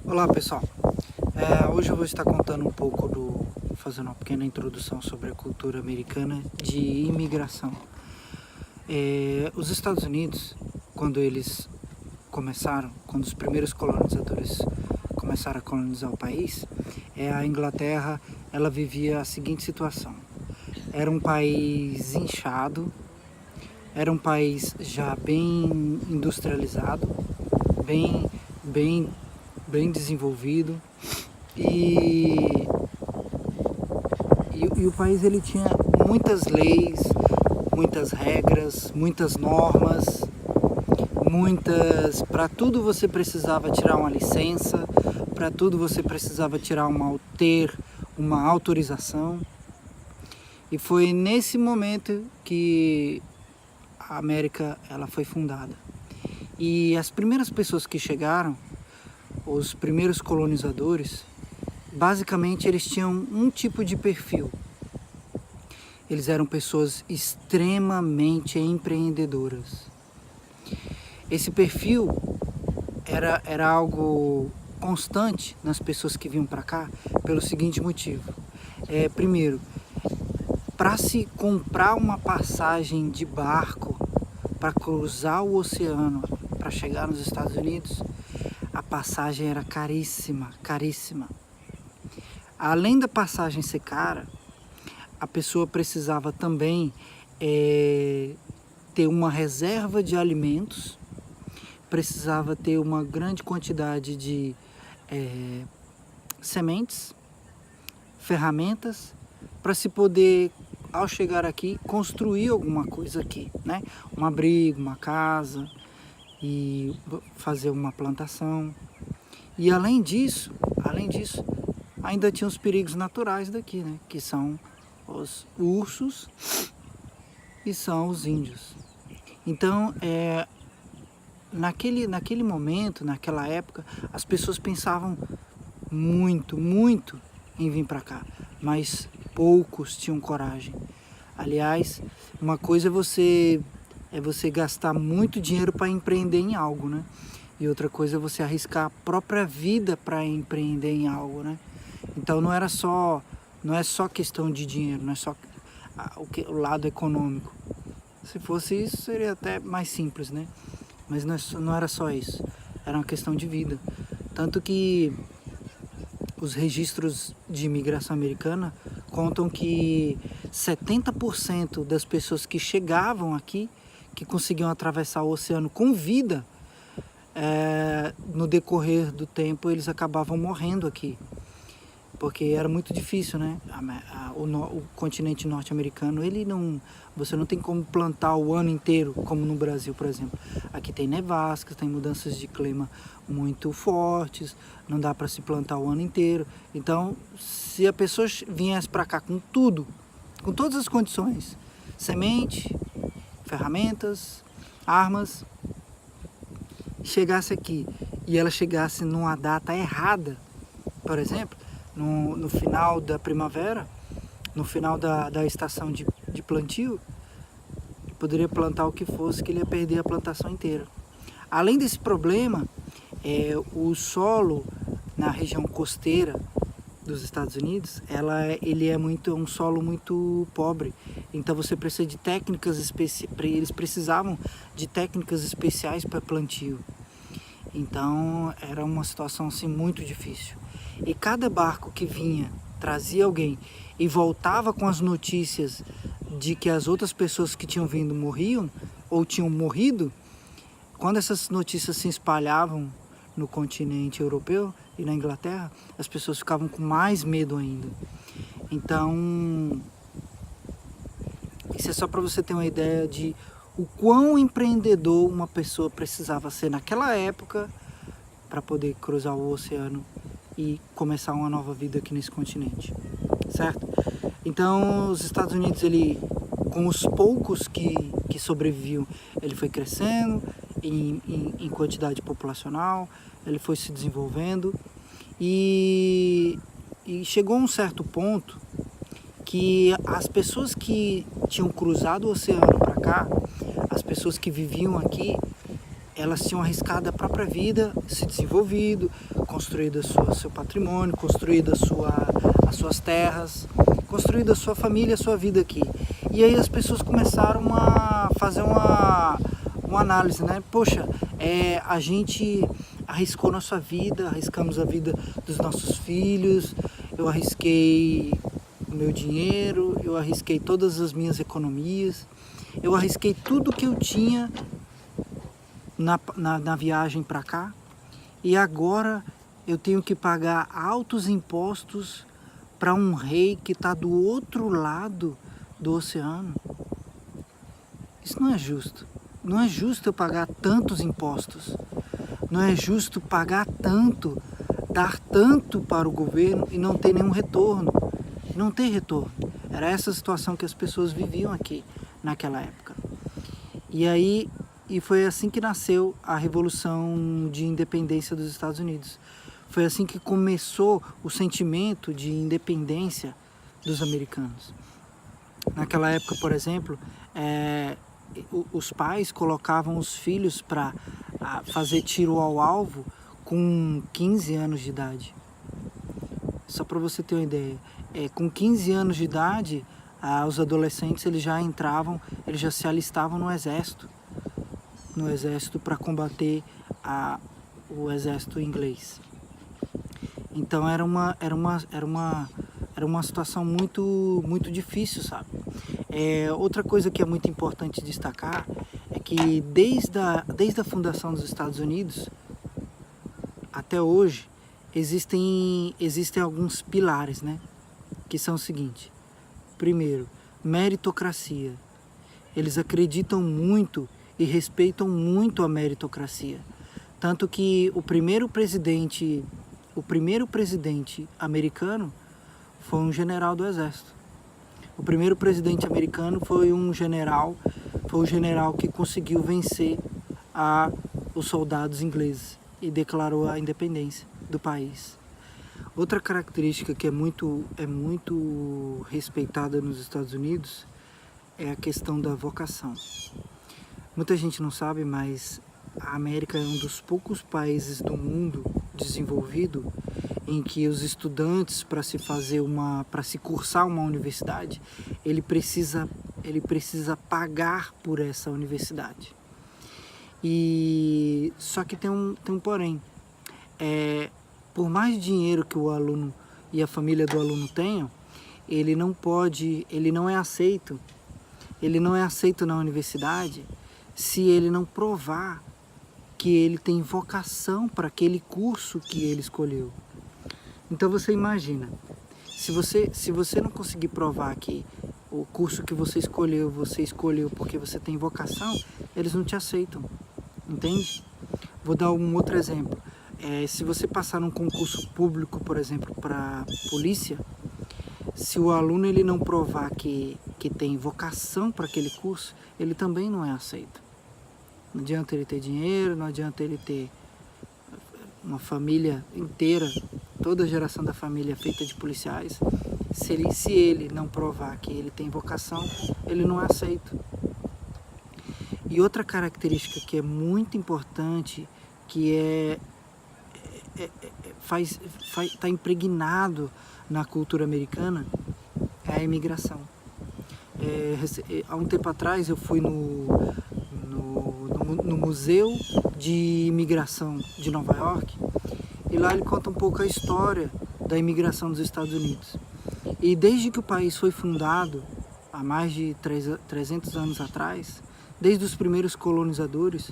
Olá pessoal, hoje eu vou estar contando um pouco fazendo uma pequena introdução sobre a cultura americana de imigração. Os Estados Unidos, quando os primeiros colonizadores começaram a colonizar o país, a Inglaterra, ela vivia a seguinte situação: era um país inchado, era um país já bem industrializado, bem desenvolvido, e o país ele tinha muitas leis, muitas regras, muitas normas, para tudo você precisava tirar uma licença, para tudo você precisava ter uma autorização. E foi nesse momento que a América ela foi fundada. E as primeiras pessoas que chegaram, os primeiros colonizadores, basicamente eles tinham um tipo de perfil. Eles eram pessoas extremamente empreendedoras. Esse perfil era algo constante nas pessoas que vinham para cá pelo seguinte motivo. Primeiro, para se comprar uma passagem de barco para cruzar o oceano para chegar nos Estados Unidos, a passagem era caríssima, caríssima. Além da passagem ser cara, a pessoa precisava também ter uma reserva de alimentos, precisava ter uma grande quantidade de sementes, ferramentas, para se poder, ao chegar aqui, construir alguma coisa aqui, né? Um abrigo, uma casa, e fazer uma plantação. E além disso, ainda tinha os perigos naturais daqui, né? Que são os ursos e são os índios. Então, naquele momento, naquela época, as pessoas pensavam muito em vir para cá, mas poucos tinham coragem. Aliás, uma coisa é você gastar muito dinheiro para empreender em algo, né? E outra coisa é você arriscar a própria vida para empreender em algo, né? Então não é só questão de dinheiro, não é só o lado econômico. Se fosse isso, seria até mais simples, né? Mas não era só isso, era uma questão de vida. Tanto que os registros de imigração americana contam que 70% das pessoas que chegavam aqui, que conseguiam atravessar o oceano com vida, no decorrer do tempo eles acabavam morrendo aqui, porque era muito difícil, né? O continente norte-americano, você não tem como plantar o ano inteiro, como no Brasil, por exemplo. Aqui tem nevascas, tem mudanças de clima muito fortes, não dá para se plantar o ano inteiro. Então, se a pessoa viesse para cá com tudo, com todas as condições, semente, ferramentas, armas, chegasse aqui e ela chegasse numa data errada, por exemplo, no final da primavera, no final da estação de plantio, poderia plantar o que fosse, que ele ia perder a plantação inteira. Além desse problema, o solo na região costeira dos Estados Unidos, ele é um solo muito pobre. Então você precisa de eles precisavam de técnicas especiais para plantio. Então era uma situação assim muito difícil. E cada barco que vinha, trazia alguém e voltava com as notícias de que as outras pessoas que tinham vindo morriam ou tinham morrido, quando essas notícias se espalhavam no continente europeu e na Inglaterra, as pessoas ficavam com mais medo ainda. Então, isso é só para você ter uma ideia de o quão empreendedor uma pessoa precisava ser naquela época para poder cruzar o oceano e começar uma nova vida aqui nesse continente, certo? Então, os Estados Unidos, com os poucos que sobreviviam, ele foi crescendo em quantidade populacional, ele foi se desenvolvendo e chegou a um certo ponto que as pessoas que tinham cruzado o oceano para cá, as pessoas que viviam aqui, elas tinham arriscado a própria vida, se desenvolvido, construído seu patrimônio, construído as suas terras, construído a sua família, a sua vida aqui. E aí as pessoas começaram a fazer uma análise, né? Poxa, a gente arriscou nossa vida, arriscamos a vida dos nossos filhos, eu arrisquei o meu dinheiro, eu arrisquei todas as minhas economias, eu arrisquei tudo que eu tinha na viagem para cá, e agora eu tenho que pagar altos impostos para um rei que está do outro lado do oceano. Isso não é justo. Não é justo eu pagar tantos impostos. Não é justo pagar tanto, dar tanto para o governo e não ter nenhum retorno. Não ter retorno. Era essa a situação que as pessoas viviam aqui naquela época. E foi assim que nasceu a Revolução de Independência dos Estados Unidos. Foi assim que começou o sentimento de independência dos americanos. Naquela época, por exemplo, os pais colocavam os filhos para fazer tiro ao alvo com 15 anos de idade. Só para você ter uma ideia, com 15 anos de idade, os adolescentes eles já se alistavam no exército para combater o exército inglês. Então era uma situação muito difícil, sabe? Outra coisa que é muito importante destacar é que desde a fundação dos Estados Unidos até hoje existem alguns pilares, né? Que são o seguinte: primeiro, meritocracia. Eles acreditam muito e respeitam muito a meritocracia. Tanto que o primeiro presidente americano foi um general do exército. O primeiro presidente americano foi o general que conseguiu vencer os soldados ingleses e declarou a independência do país. Outra característica que é muito respeitada nos Estados Unidos é a questão da vocação. Muita gente não sabe, mas a América é um dos poucos países do mundo desenvolvido em que os estudantes, para se cursar uma universidade, ele precisa pagar por essa universidade. E só que tem um porém. Por mais dinheiro que o aluno e a família do aluno tenham, ele não é aceito na universidade se ele não provar que ele tem vocação para aquele curso que ele escolheu. Então você imagina, se você não conseguir provar que o curso que você escolheu porque você tem vocação, eles não te aceitam, entende? Vou dar um outro exemplo. Se você passar num concurso público, por exemplo, para polícia, se o aluno ele não provar que tem vocação para aquele curso, ele também não é aceito. Não adianta ele ter dinheiro, não adianta ele ter uma família inteira, toda a geração da família feita de policiais. Se ele não provar que ele tem vocação, ele não é aceito. E outra característica que é muito importante, que está impregnado na cultura americana, é a imigração. Há um tempo atrás eu fui no Museu de Imigração de Nova York, e lá ele conta um pouco a história da imigração dos Estados Unidos. E desde que o país foi fundado, há mais de 300 anos atrás, desde os primeiros colonizadores,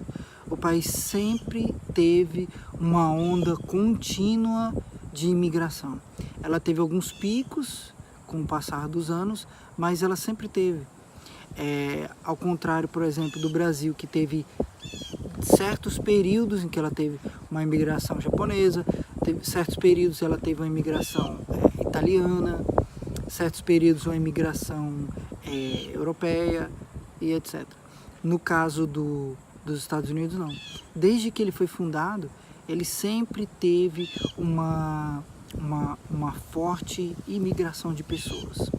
o país sempre teve uma onda contínua de imigração. Ela teve alguns picos com o passar dos anos, mas ela sempre teve. Ao contrário, por exemplo, do Brasil, que teve certos períodos em que ela teve uma imigração japonesa, certos períodos ela teve uma imigração italiana, certos períodos uma imigração europeia e etc. No caso dos Estados Unidos, não. Desde que ele foi fundado, ele sempre teve uma forte imigração de pessoas.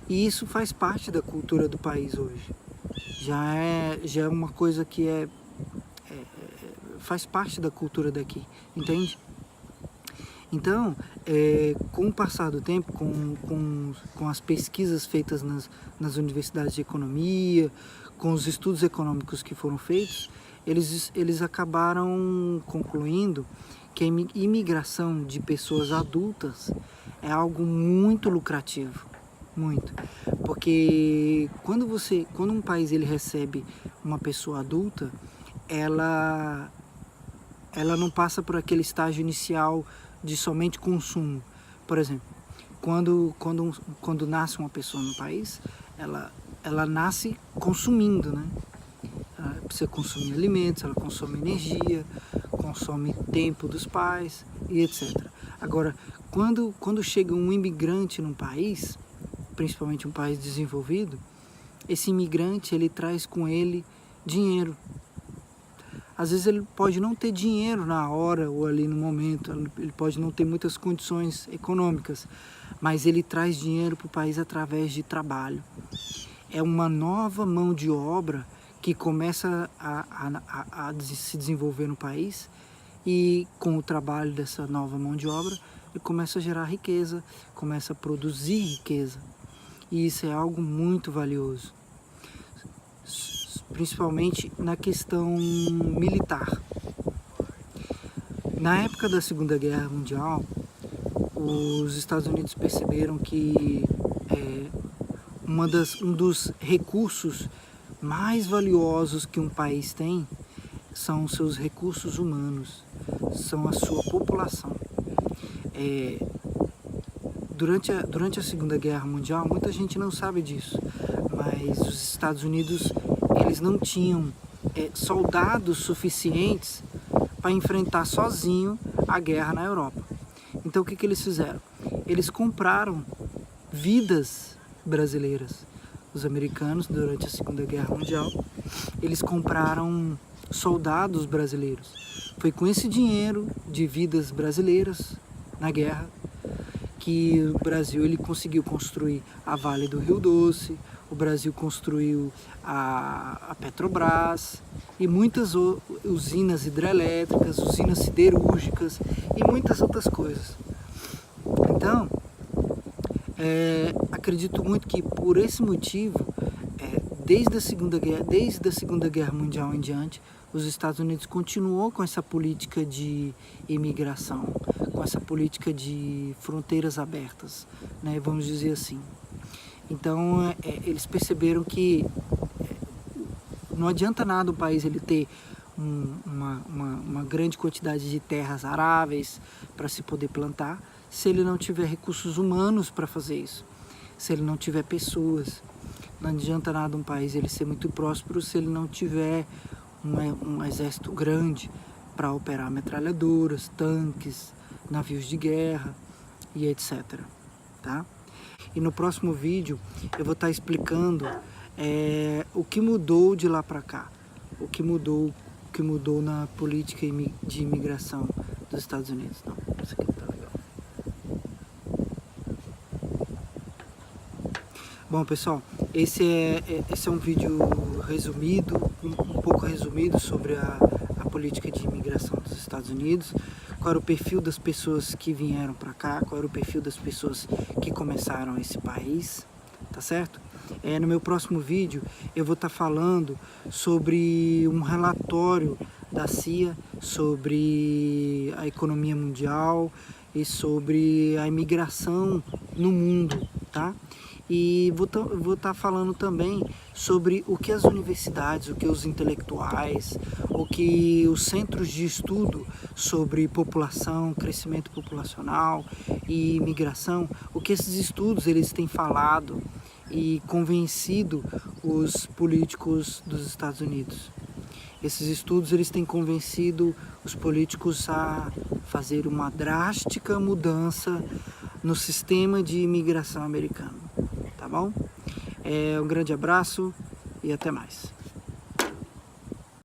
E isso faz parte da cultura do país hoje. Já é uma coisa que é faz parte da cultura daqui, entende? Então, com o passar do tempo, com as pesquisas feitas nas universidades de economia, com os estudos econômicos que foram feitos, eles acabaram concluindo que a imigração de pessoas adultas é algo muito lucrativo, muito. Porque quando um país ele recebe uma pessoa adulta, ela não passa por aquele estágio inicial de somente consumo. Por exemplo, quando nasce uma pessoa no país, ela nasce consumindo, né? Ela precisa consumir alimentos, ela consome energia, consome tempo dos pais e etc. Agora, quando chega um imigrante num país, principalmente um país desenvolvido, esse imigrante ele traz com ele dinheiro. Às vezes ele pode não ter dinheiro na hora ou ali no momento, ele pode não ter muitas condições econômicas, mas ele traz dinheiro para o país através de trabalho. É uma nova mão de obra que começa a se desenvolver no país, e com o trabalho dessa nova mão de obra, ele começa a gerar riqueza, começa a produzir riqueza. E isso é algo muito valioso, principalmente na questão militar. Na época da Segunda Guerra Mundial, os Estados Unidos perceberam que um dos recursos mais valiosos que um país tem são os seus recursos humanos, são a sua população. Durante a Segunda Guerra Mundial, muita gente não sabe disso, mas os Estados Unidos eles não tinham soldados suficientes para enfrentar sozinho a guerra na Europa. Então o que eles fizeram? Eles compraram vidas brasileiras. Os americanos, durante a Segunda Guerra Mundial, eles compraram soldados brasileiros. Foi com esse dinheiro de vidas brasileiras na guerra que o Brasil ele conseguiu construir a Vale do Rio Doce, o Brasil construiu a Petrobras e muitas usinas hidrelétricas, usinas siderúrgicas e muitas outras coisas. Então, acredito muito que por esse motivo, desde a Segunda Guerra Mundial em diante, os Estados Unidos continuou com essa política de imigração, com essa política de fronteiras abertas, né, vamos dizer assim. Então, eles perceberam que não adianta nada o país ele ter uma grande quantidade de terras aráveis para se poder plantar, se ele não tiver recursos humanos para fazer isso, se ele não tiver pessoas. Não adianta nada um país ele ser muito próspero se ele não tiver um exército grande para operar metralhadoras, tanques, navios de guerra e etc. Tá? E no próximo vídeo eu vou estar explicando o que mudou de lá para cá, o que mudou na política de imigração dos Estados Unidos. Não, isso aqui tá legal. Bom, pessoal, esse é um vídeo resumido, um pouco resumido sobre a política de imigração dos Estados Unidos, qual era o perfil das pessoas que vieram para cá, qual era o perfil das pessoas que começaram esse país, tá certo? No meu próximo vídeo eu vou estar falando sobre um relatório da CIA sobre a economia mundial e sobre a imigração no mundo, tá? E vou estar falando também sobre o que as universidades, o que os intelectuais, o que os centros de estudo sobre população, crescimento populacional e imigração, o que esses estudos eles têm falado e convencido os políticos dos Estados Unidos. Esses estudos eles têm convencido os políticos a fazer uma drástica mudança no sistema de imigração americano. Tá bom? Um grande abraço e até mais.